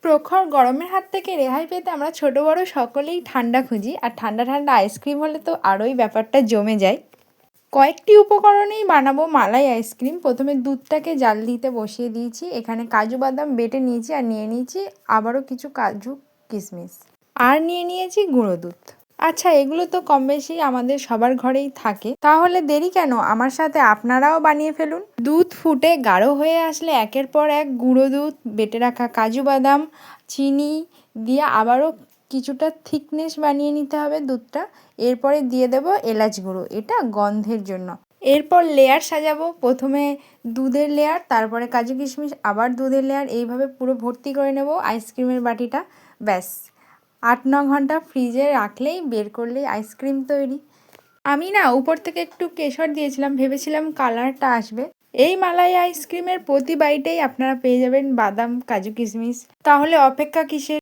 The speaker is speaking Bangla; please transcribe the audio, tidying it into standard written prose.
প্রখর গরমের হাত থেকে রেহাই পেতে আমরা ছোট বড় সকলেই ঠান্ডা খুঁজি, আর ঠান্ডা ঠান্ডা আইসক্রিম হলে তো আরোই ব্যাপারটা জমে যায়। কয়েকটি উপকরণেই বানাবো মালাই আইসক্রিম। প্রথমে দুধটাকে জাল দিতে বসিয়ে দিয়েছি, এখানে কাজু বাদাম বেটে নিয়েছি, আর নিয়ে নিয়েছি আবারও কিছু কাজু কিশমিশ, আর নিয়ে নিয়েছি গুঁড়ো দুধ। আচ্ছা, এগুলো তো কম বেশি আমাদের সবার ঘরেই থাকে, তাহলে দেরি কেন, আমার সাথে আপনারাও বানিয়ে ফেলুন। দুধ ফুটে গাঢ় হয়ে আসলে একের পর এক গুঁড়ো দুধ, বেটে রাখা কাজু বাদাম, চিনি দিয়ে আবারও কিছুটা থিকনেস বানিয়ে নিতে হবে দুধটা। এরপরে দিয়ে দেব এলাচ গুঁড়ো, এটা গন্ধের জন্য। এরপর লেয়ার সাজাবো, প্রথমে দুধের লেয়ার, তারপরে কাজু কিশমিশ, আবার দুধের লেয়ার, এইভাবে পুরো ভর্তি করে নেব আইসক্রিমের বাটিটা। ব্যাস, 8-9 ঘন্টা ফ্রিজে রাখলেই, বের করলেই আইসক্রিম তৈরি। আমি না উপর থেকে একটু কেশর দিয়েছিলাম, ভেবেছিলাম কালারটা আসবে। এই মালাই আইসক্রিমের প্রতি বাইটেই আপনারা পেয়ে যাবেন বাদাম, কাজু কিশমিশ। তাহলে অপেক্ষা কিসের?